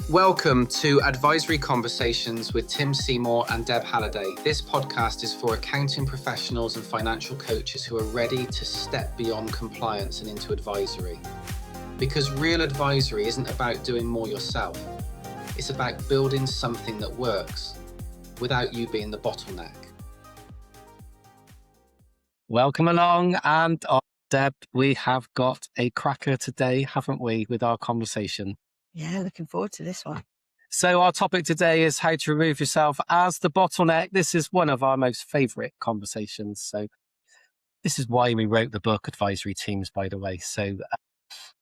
Welcome to Advisory Conversations with Tim Seymour and Deb Halliday. This podcast is for accounting professionals and financial coaches who are ready to step beyond compliance and into advisory. Because real advisory isn't about doing more yourself. It's about building something that works without you being the bottleneck. Welcome along, and Deb, we have got a cracker today, haven't we, with our conversation? Yeah, looking forward to this one. So our topic today is how to remove yourself as the bottleneck. This is one of our most favourite conversations. So this is why we wrote the book, Advisory Teams, by the way. So,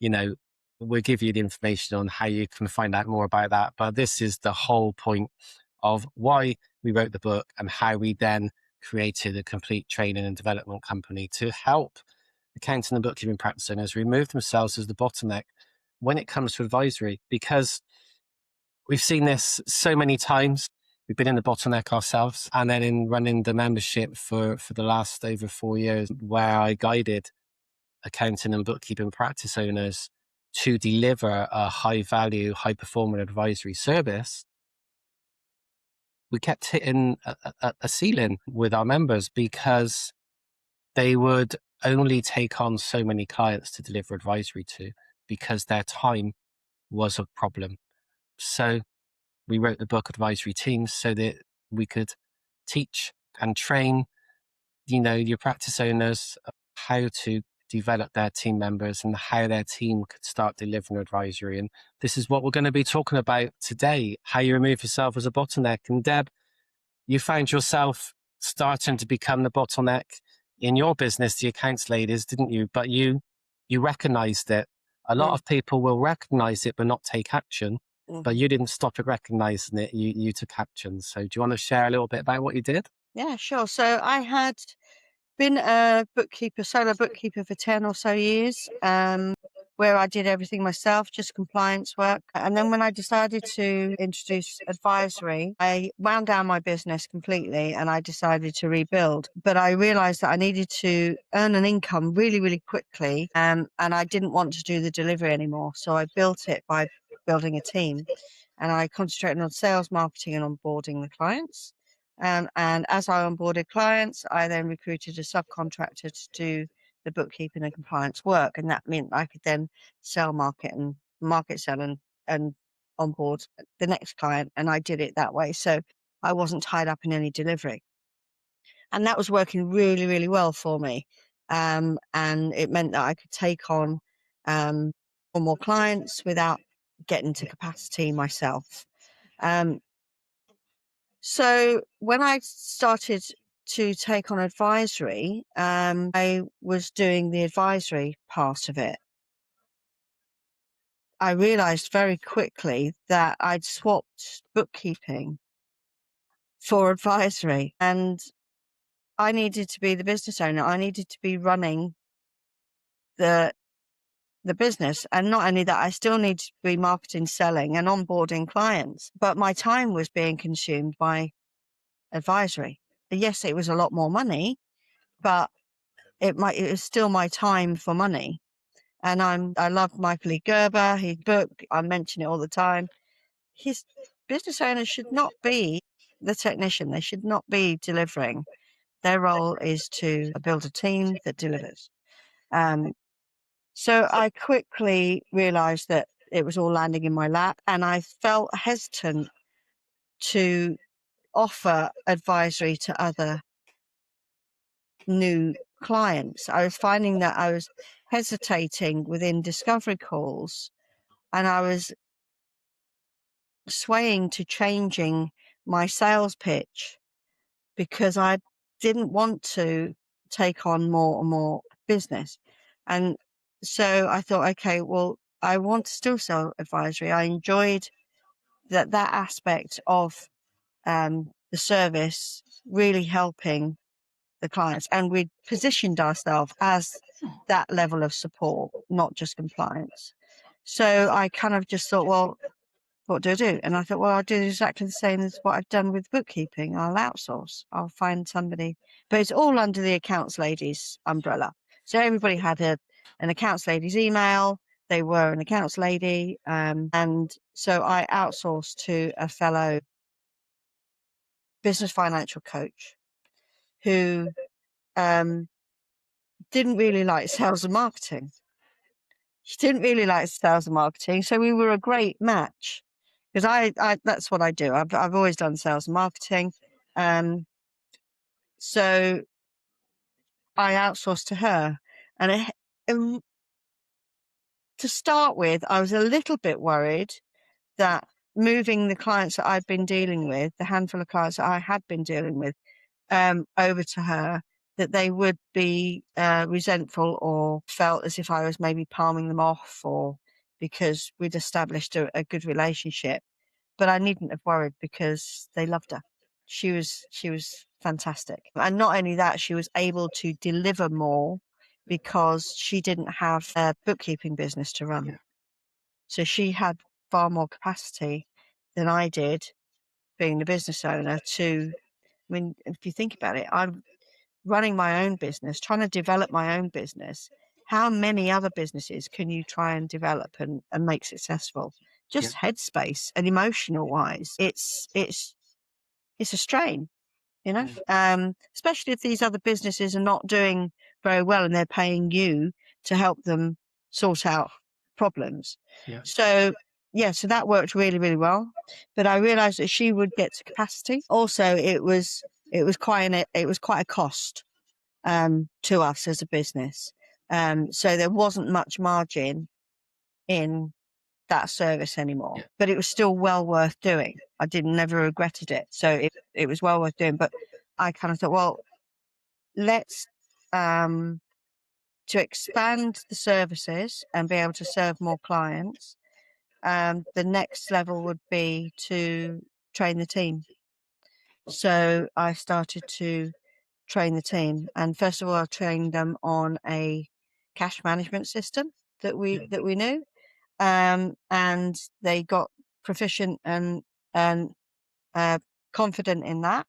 we'll give you the information on how you can find out more about that. But this is the whole point of why we wrote the book and how we then created a complete training and development company to help accounting and bookkeeping practice owners remove themselves as the bottleneck when it comes to advisory, because we've seen this so many times. We've been in the bottleneck ourselves, and then in running the membership for the last over 4 years, where I guided accounting and bookkeeping practice owners to deliver a high value, high performing advisory service, we kept hitting a ceiling with our members because they would only take on so many clients to deliver advisory to, because their time was a problem. So we wrote the book Advisory Teams so that we could teach and train, your practice owners how to develop their team members and how their team could start delivering advisory. And this is what we're going to be talking about today, how you remove yourself as a bottleneck. And Deb, you found yourself starting to become the bottleneck in your business, the accounts ladies, didn't you? But you recognized it. A lot of people will recognize it but not take action, but you didn't stop at recognizing it. You took action. So do you want to share a little bit about what you did? Yeah, sure. So I had been a solo bookkeeper for 10 or so years, where I did everything myself, just compliance work. And then when I decided to introduce advisory, I wound down my business completely and I decided to rebuild. But I realized that I needed to earn an income really, really quickly. And I didn't want to do the delivery anymore. So I built it by building a team. And I concentrated on sales, marketing, and onboarding the clients. And as I onboarded clients, I then recruited a subcontractor to do the bookkeeping and compliance work. And that meant I could then sell, sell and onboard the next client. And I did it that way. So I wasn't tied up in any delivery. And that was working really, really well for me. And it meant that I could take on more clients without getting to capacity myself. So when I started to take on advisory, I was doing the advisory part of it. I realized very quickly that I'd swapped bookkeeping for advisory, and I needed to be the business owner. I needed to be running the business. And not only that, I still need to be marketing, selling and onboarding clients. But my time was being consumed by advisory. Yes, it was a lot more money, but it was still my time for money. And I love Michael E. Gerber, his book, I mention it all the time. His business owners should not be the technician. They should not be delivering. Their role is to build a team that delivers. So I quickly realized that it was all landing in my lap, and I felt hesitant to offer advisory to other new clients. I was finding that I was hesitating within discovery calls, and I was swaying to changing my sales pitch because I didn't want to take on more and more business. And so I thought, okay, well, I want to still sell advisory. I enjoyed that aspect of the service, really helping the clients. And we positioned ourselves as that level of support, not just compliance. So I kind of just thought, well, what do I do? And I thought, well, I'll do exactly the same as what I've done with bookkeeping. I'll outsource. I'll find somebody. But it's all under the accounts ladies umbrella. So everybody had an accounts ladies email. they were an accounts lady. And so I outsourced to a fellow business financial coach who didn't really like sales and marketing. She didn't really like sales and marketing. So we were a great match because I that's what I do. I've always done sales and marketing. So I outsourced to her. And to start with, I was a little bit worried that moving the clients that I'd been dealing with, the handful of clients that I had been dealing with, over to her, that they would be resentful or felt as if I was maybe palming them off, or because we'd established a good relationship. But I needn't have worried because they loved her. She was fantastic. And not only that, she was able to deliver more because she didn't have a bookkeeping business to run. Yeah. So she had far more capacity than I did, being the business owner, I mean, if you think about it, I'm running my own business, trying to develop my own business. How many other businesses can you try and develop and make successful? Just headspace and emotional wise, it's a strain, especially if these other businesses are not doing very well and they're paying you to help them sort out problems. Yeah. So that worked really, really well. But I realized that she would get to capacity. Also, it was quite a cost to us as a business. So there wasn't much margin in that service anymore, but it was still well worth doing. I never regretted it. So it was well worth doing. But I kind of thought, well, let's to expand the services and be able to serve more clients. The next level would be to train the team. So I started to train the team, and first of all, I trained them on a cash management system that we knew, and they got proficient and confident in that.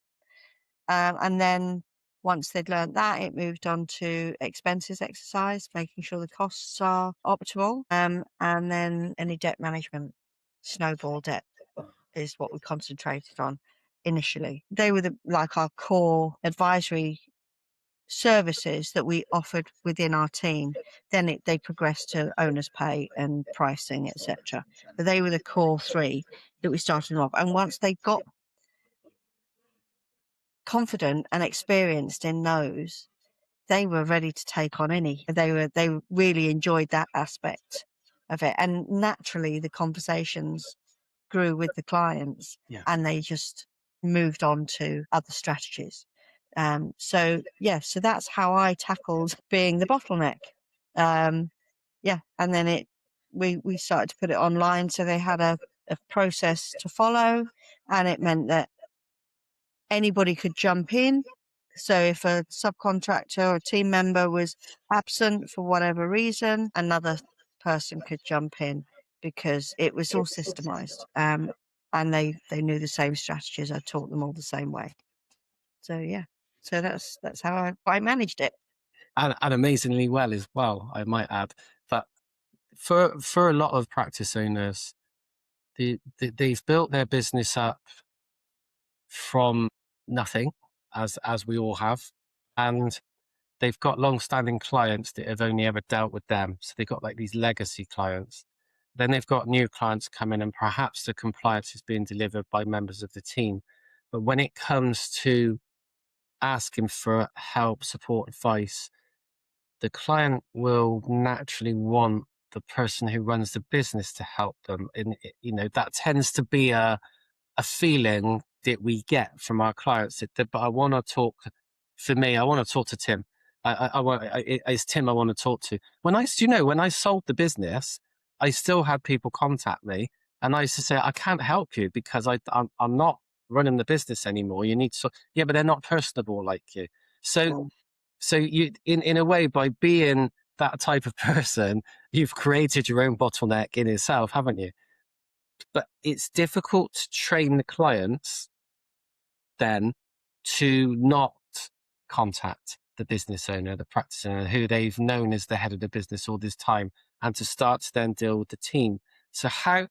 And then once they'd learned that, it moved on to expenses exercise, making sure the costs are optimal, and then any debt management. Snowball debt is what we concentrated on initially. They were our core advisory services that we offered within our team. Then they progressed to owner's pay and pricing, etc. But they were the core three that we started off. And once they got confident and experienced in those, they were ready to take on any. They really enjoyed that aspect of it. And naturally the conversations grew with the clients, and they just moved on to other strategies. So that's how I tackled being the bottleneck. And then we started to put it online, so they had a process to follow, and it meant that anybody could jump in. So if a subcontractor or a team member was absent for whatever reason, another person could jump in because it was all systemized. And they knew the same strategies. I taught them all the same way. So that's how I managed it. And amazingly well as well, I might add. But for a lot of practice owners, they've built their business up from nothing, as we all have, and they've got long-standing clients that have only ever dealt with them. So they've got like these legacy clients. Then they've got new clients coming, and perhaps the compliance is being delivered by members of the team. But when it comes to asking for help, support, advice, the client will naturally want the person who runs the business to help them. And, that tends to be a feeling that we get from our clients. But I want to talk, for me, I want to talk to Tim. It's Tim I want to talk to. When I sold the business, I still had people contact me, and I used to say, I can't help you because I'm not running the business anymore. You need to, but they're not personable like you. So you, in a way, by being that type of person, you've created your own bottleneck in itself, haven't you? But it's difficult to train the clients then to not contact the business owner, the practice owner, who they've known as the head of the business all this time, and to start to then deal with the team. So how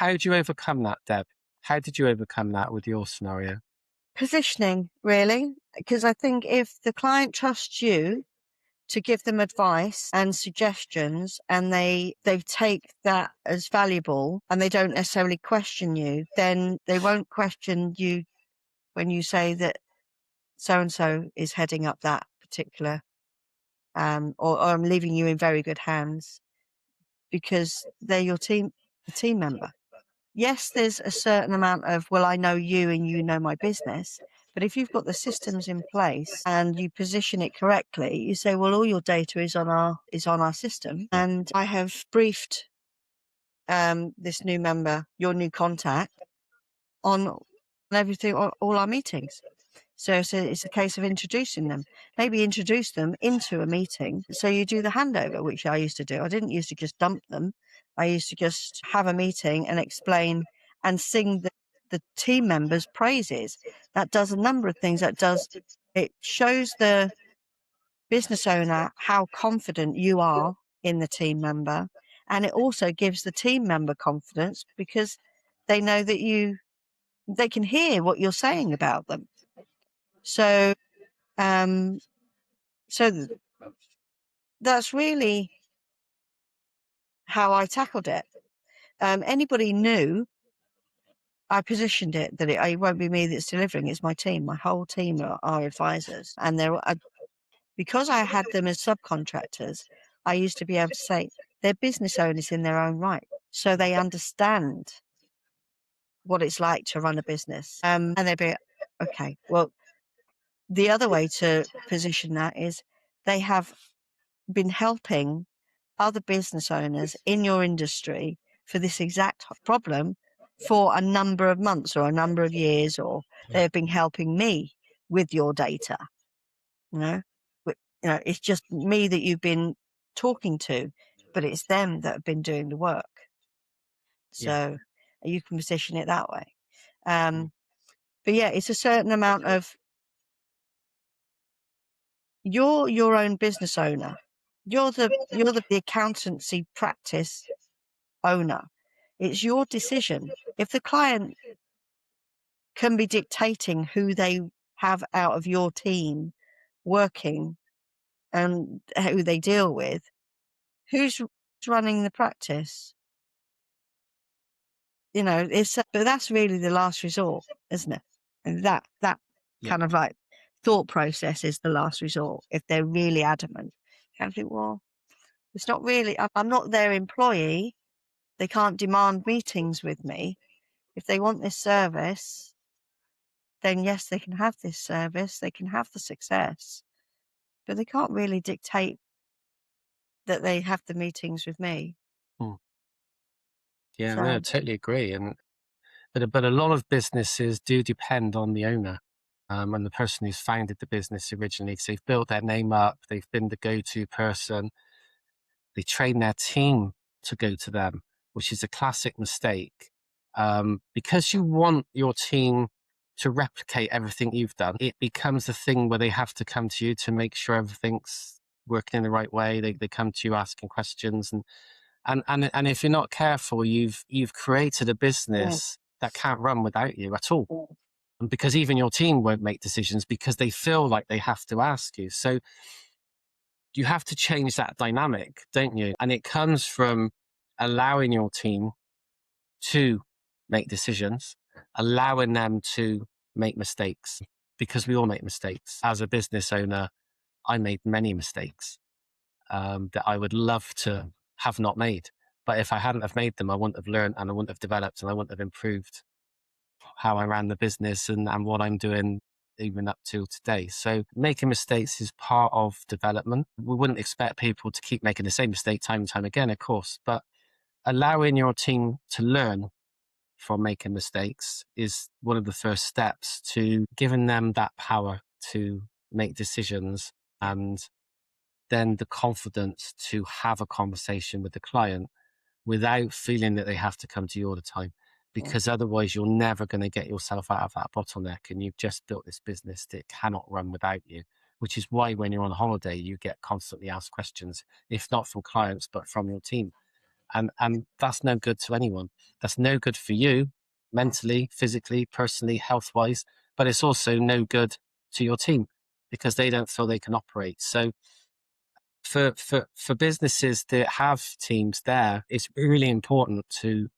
do you overcome that, Deb? How did you overcome that with your scenario? Positioning, really, because I think if the client trusts you to give them advice and suggestions, and they take that as valuable, and they don't necessarily question you, then they won't question you when you say that so and so is heading up that particular, or I'm leaving you in very good hands, because they're your team member. Yes, there's a certain amount of, well, I know you and you know my business. But if you've got the systems in place and you position it correctly, you say, well, all your data is on our system. And I have briefed this new member, your new contact, on everything, on all our meetings. So it's a case of introducing them. Maybe introduce them into a meeting. So you do the handover, which I used to do. I didn't used to just dump them. I used to just have a meeting and explain and sing the team members' praises. That does a number of things. It shows the business owner how confident you are in the team member. And it also gives the team member confidence, because they know that they can hear what you're saying about them. So, so that's really how I tackled it. Anybody knew, I positioned it that it won't be me that's delivering. It's my team. My whole team are advisors, and because I had them as subcontractors, I used to be able to say they're business owners in their own right, so they understand what it's like to run a business. And they'd be okay. Well, the other way to position that is they have been helping other business owners in your industry for this exact problem for a number of months or a number of years, or they've been helping me with your data. It's just me that you've been talking to, but it's them that have been doing the work. So you can position it that way. But yeah, it's a certain amount of, you're your own business owner. You're the accountancy practice owner. It's your decision. If the client can be dictating who they have out of your team working and who they deal with, who's running the practice? But that's really the last resort, isn't it? And that kind of like thought process is the last resort. If they're really adamant, I think, well, it's not really. I'm not their employee. They can't demand meetings with me. If they want this service, then yes, they can have this service. They can have the success, but they can't really dictate that they have the meetings with me. Yeah, no, I totally agree. But a lot of businesses do depend on the owner and the person who's founded the business originally, because they've built their name up, they've been the go-to person, they train their team to go to them, which is a classic mistake. Because you want your team to replicate everything you've done, it becomes a thing where they have to come to you to make sure everything's working in the right way. They come to you asking questions, and if you're not careful, you've created a business that can't run without you at all. Because even your team won't make decisions because they feel like they have to ask you. So you have to change that dynamic, don't you? And it comes from allowing your team to make decisions, allowing them to make mistakes, because we all make mistakes. As a business owner, I made many mistakes that I would love to have not made. But if I hadn't have made them, I wouldn't have learned, and I wouldn't have developed, and I wouldn't have improved how I ran the business and what I'm doing even up till today. So making mistakes is part of development. We wouldn't expect people to keep making the same mistake time and time again, of course, but allowing your team to learn from making mistakes is one of the first steps to giving them that power to make decisions, and then the confidence to have a conversation with the client without feeling that they have to come to you all the time, because otherwise you're never going to get yourself out of that bottleneck, and you've just built this business that cannot run without you. which is why when you're on holiday, you get constantly asked questions, if not from clients, but from your team. And that's no good to anyone. That's no good for you mentally, physically, personally, health-wise, but it's also no good to your team because they don't feel they can operate. So for businesses that have teams there, it's really important to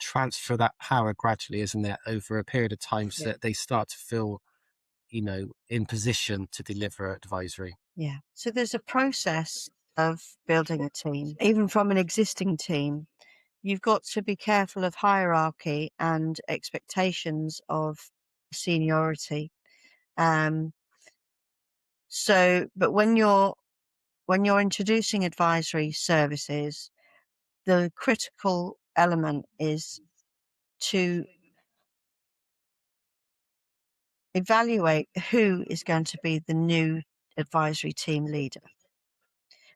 transfer that power gradually, isn't it, over a period of time so that they start to feel, in position to deliver advisory. Yeah. So there's a process of building a team, even from an existing team. You've got to be careful of hierarchy and expectations of seniority. But when you're introducing advisory services, the critical element is to evaluate who is going to be the new advisory team leader.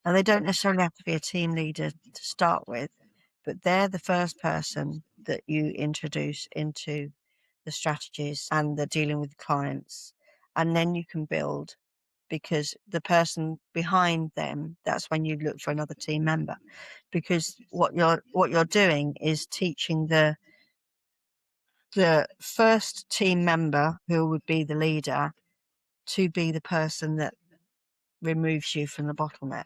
And they don't necessarily have to be a team leader to start with, but they're the first person that you introduce into the strategies and the dealing with clients. And then you can build, because the person behind them, that's when you look for another team member, because what you're doing is teaching the first team member, who would be the leader, to be the person that removes you from the bottleneck.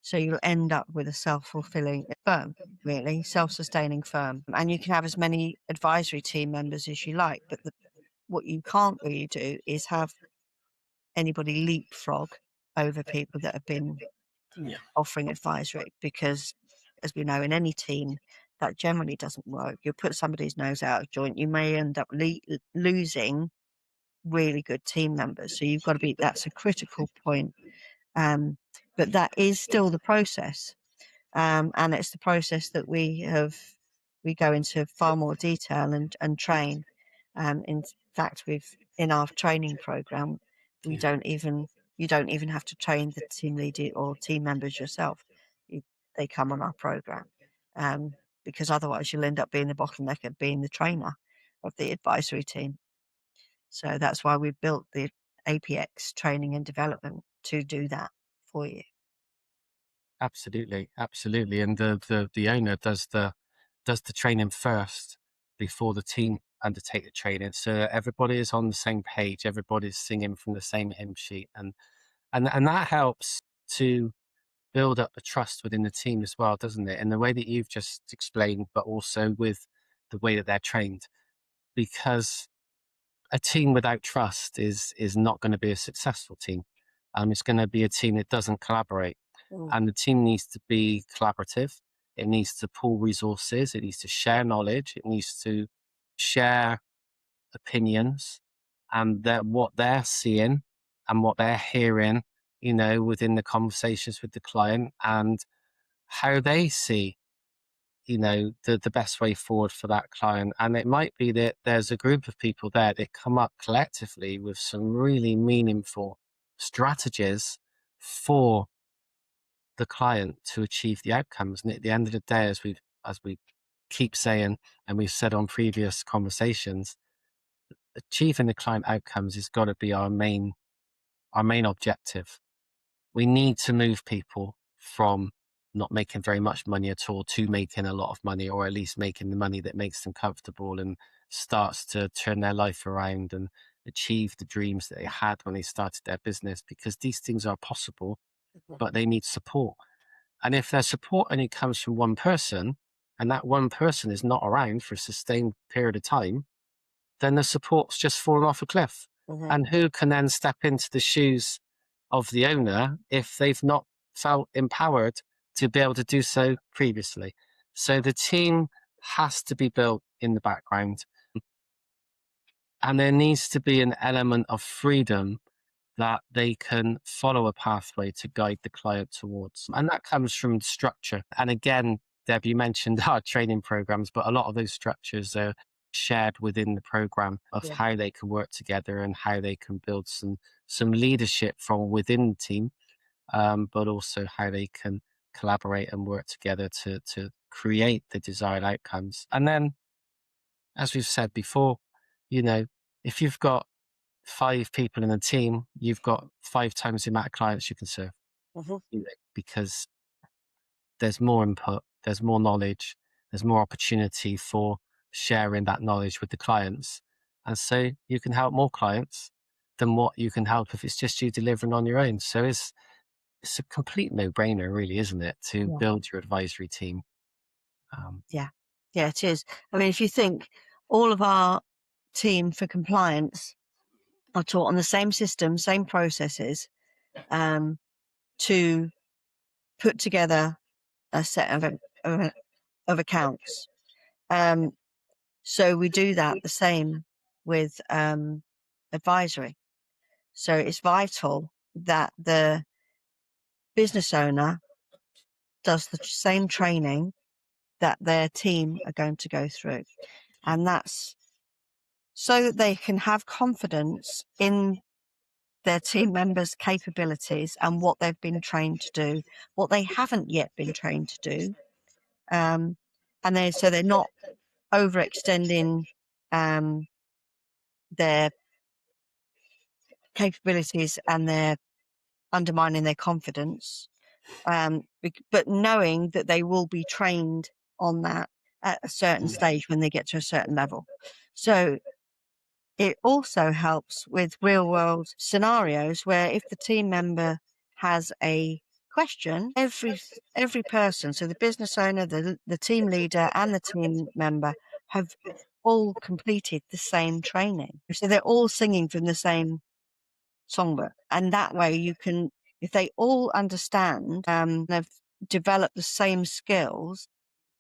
So you'll end up with a self-fulfilling firm, really, self-sustaining firm. And you can have as many advisory team members as you like, but what you can't really do is have anybody leapfrog over people that have been offering advisory, because, as we know, in any team, that generally doesn't work. You'll put somebody's nose out of joint. You may end up losing really good team members. So you've got to be, that's a critical point. But that is still the process. And it's the process that we go into far more detail and train. In fact, in our training program, you don't even have to train the team leader or team members yourself. They come on our program, because otherwise you'll end up being the bottleneck of being the trainer of the advisory team. So that's why we built the APX training and development to do that for you. Absolutely. And the owner does the training first before the team undertake the training. So everybody is on the same page, everybody's singing from the same hymn sheet. And that helps to build up the trust within the team as well, doesn't it? In the way that you've just explained, but also with the way that they're trained. Because a team without trust is not going to be a successful team. It's going to be a team that doesn't collaborate. And the team needs to be collaborative. It needs to pool resources. It needs to share knowledge. It needs to share opinions, and that what they're seeing and what they're hearing, within the conversations with the client, and how they see, the best way forward for that client. And it might be that there's a group of people there that come up collectively with some really meaningful strategies for the client to achieve the outcomes. And at the end of the day, as we keep saying, and we've said on previous conversations, achieving the client outcomes has got to be our main objective. We need to move people from not making very much money at all to making a lot of money, or at least making the money that makes them comfortable and starts to turn their life around and achieve the dreams that they had when they started their business, because these things are possible, but they need support. And if their support only comes from one person, and that one person is not around for a sustained period of time, then the support's just fallen off a cliff. And who can then step into the shoes of the owner if they've not felt empowered to be able to do so previously? So the team has to be built in the background. And there needs to be an element of freedom that they can follow a pathway to guide the client towards. And that comes from structure. And again, Deb, you mentioned our training programs, but a lot of those structures are shared within the program of how they can work together and how they can build some leadership from within the team, but also how they can collaborate and work together to create the desired outcomes. And then, as we've said before, if you've got 5 people in a team, you've got 5 times the amount of clients you can serve. Mm-hmm. Because there's more input, there's more knowledge, there's more opportunity for sharing that knowledge with the clients. And so you can help more clients than what you can help if it's just you delivering on your own. So it's a complete no-brainer, really, isn't it, to build your advisory team? Yeah, it is. I mean, if you think all of our team for compliance are taught on the same system, same processes, to put together a set of accounts. So we do that the same with advisory. So it's vital that the business owner does the same training that their team are going to go through. And that's so that they can have confidence in their team members' capabilities and what they've been trained to do, what they haven't yet been trained to do. So they're not overextending their capabilities and they're undermining their confidence. But knowing that they will be trained on that at a certain stage when they get to a certain level. So it also helps with real world scenarios where if the team member has a question, every person, so the business owner, the team leader and the team member have all completed the same training. So they're all singing from the same songbook. And that way you can, if they all understand, they've developed the same skills,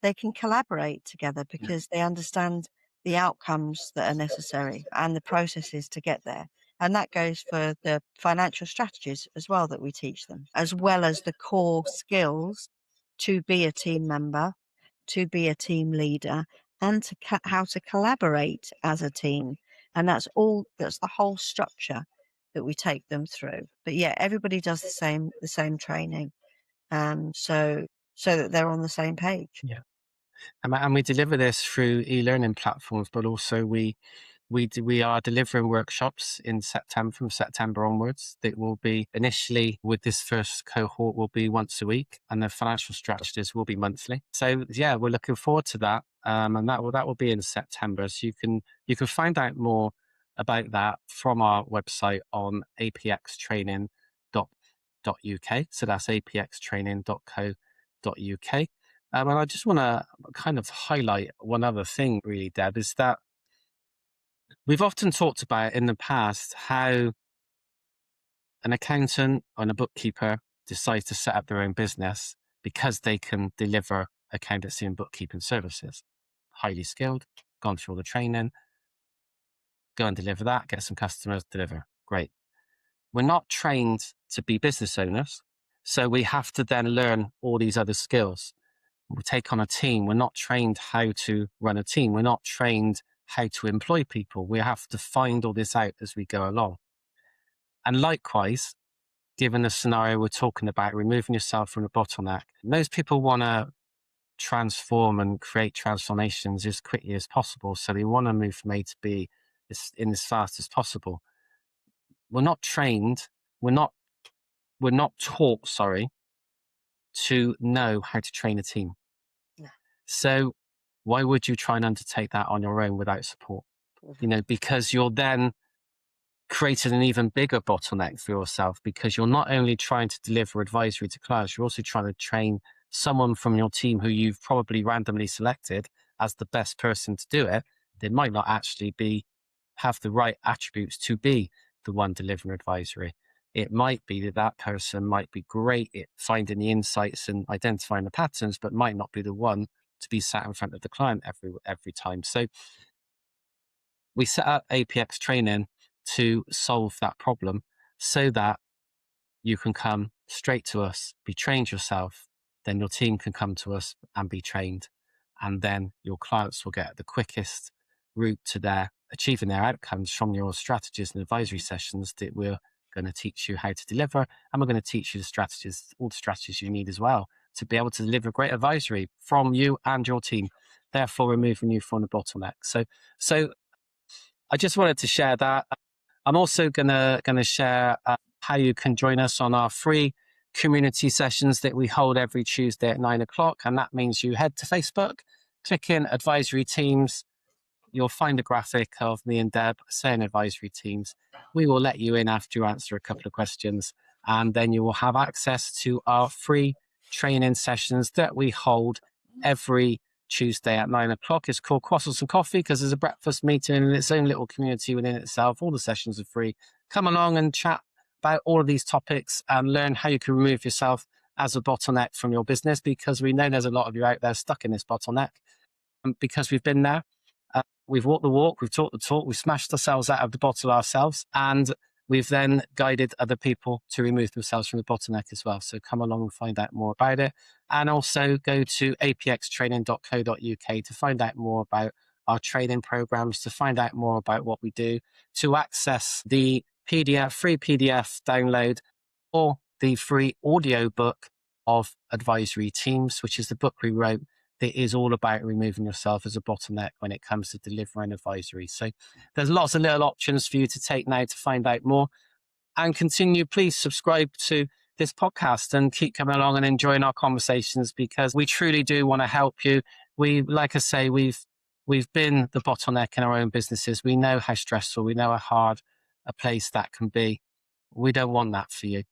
they can collaborate together because they understand the outcomes that are necessary and the processes to get there. And that goes for the financial strategies as well that we teach them, as well as the core skills to be a team member, to be a team leader, and to how to collaborate as a team. And that's the whole structure that we take them through. But yeah, everybody does the same training, so that they're on the same page. Yeah. And we deliver this through e-learning platforms, but also we are delivering workshops in September, from September onwards. That will be initially, with this first cohort, will be once a week, and the financial strategies will be monthly. So yeah, we're looking forward to that, and that will be in September. So you can find out more about that from our website on apxtraining.uk. So that's apxtraining.co.uk. And I just want to kind of highlight one other thing, really, Deb, is that we've often talked about in the past how an accountant and a bookkeeper decides to set up their own business because they can deliver accountancy and bookkeeping services. Highly skilled, gone through all the training, go and deliver that, get some customers, deliver. Great. We're not trained to be business owners, so we have to then learn all these other skills. We take on a team. We're not trained how to run a team. We're not trained how to employ people. We have to find all this out as we go along. And likewise, given the scenario we're talking about, removing yourself from the bottleneck, most people want to transform and create transformations as quickly as possible. So they want to move from A to B as fast as possible. We're not trained. We're not taught, to know how to train a team. Yeah. So why would you try and undertake that on your own without support? Mm-hmm. Because you're then creating an even bigger bottleneck for yourself, because you're not only trying to deliver advisory to clients, you're also trying to train someone from your team who you've probably randomly selected as the best person to do it. They might not actually have the right attributes to be the one delivering advisory. It might be that person might be great at finding the insights and identifying the patterns, but might not be the one to be sat in front of the client every time. So we set up APX training to solve that problem so that you can come straight to us, be trained yourself, then your team can come to us and be trained. And then your clients will get the quickest route to achieving their outcomes from your strategies and advisory sessions that we're going to teach you how to deliver. And we're going to teach you all the strategies you need as well to be able to deliver great advisory from you and your team, therefore removing you from the bottleneck. So I just wanted to share that. I'm also gonna share how you can join us on our free community sessions that we hold every Tuesday at 9 o'clock. And that means you head to Facebook, click in advisory teams. You'll find a graphic of me and Deb saying advisory teams. We will let you in after you answer a couple of questions. And then you will have access to our free training sessions that we hold every Tuesday at 9 o'clock. It's called Croissants and Coffee because there's a breakfast meeting in its own little community within itself. All the sessions are free. Come along and chat about all of these topics and learn how you can remove yourself as a bottleneck from your business, because we know there's a lot of you out there stuck in this bottleneck. And because we've been there, we've walked the walk, we've talked the talk, we've smashed ourselves out of the bottle ourselves, and we've then guided other people to remove themselves from the bottleneck as well. So come along and find out more about it. And also go to apxtraining.co.uk to find out more about our training programs, to find out more about what we do, to access the PDF, free PDF download, or the free audio book of Advisory Teams, which is the book we wrote that is all about removing yourself as a bottleneck when it comes to delivering advisory. So there's lots of little options for you to take now to find out more, and continue. Please subscribe to this podcast and keep coming along and enjoying our conversations, because we truly do want to help you. Like I say, we've been the bottleneck in our own businesses. We know how stressful, we know how hard a place that can be. We don't want that for you.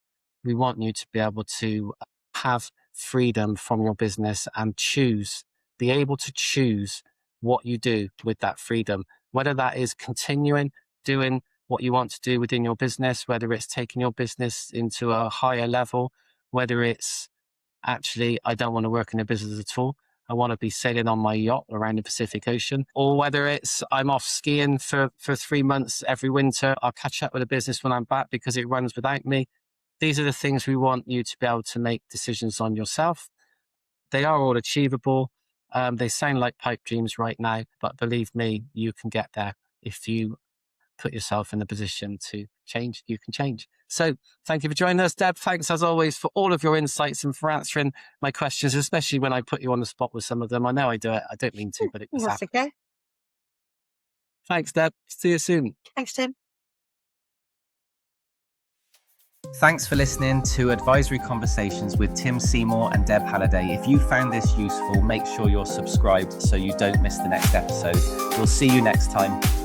We want you to be able to have freedom from your business and be able to choose what you do with that freedom, whether that is continuing doing what you want to do within your business, whether it's taking your business into a higher level, whether it's actually, I don't want to work in a business at all, I want to be sailing on my yacht around the Pacific Ocean, or whether it's I'm off skiing for 3 months every winter. I'll catch up with the business when I'm back because it runs without me. These are the things we want you to be able to make decisions on yourself. They are all achievable. They sound like pipe dreams right now, but believe me, you can get there. If you put yourself in a position to change, you can change. So thank you for joining us, Deb. Thanks as always for all of your insights and for answering my questions, especially when I put you on the spot with some of them. I know I do it. I don't mean to, but it was That's happening. okay. Thanks, Deb. See you soon. Thanks, Tim. Thanks for listening to Advisory Conversations with Tim Seymour and Deb Halliday. If you found this useful, make sure you're subscribed so you don't miss the next episode. We'll see you next time.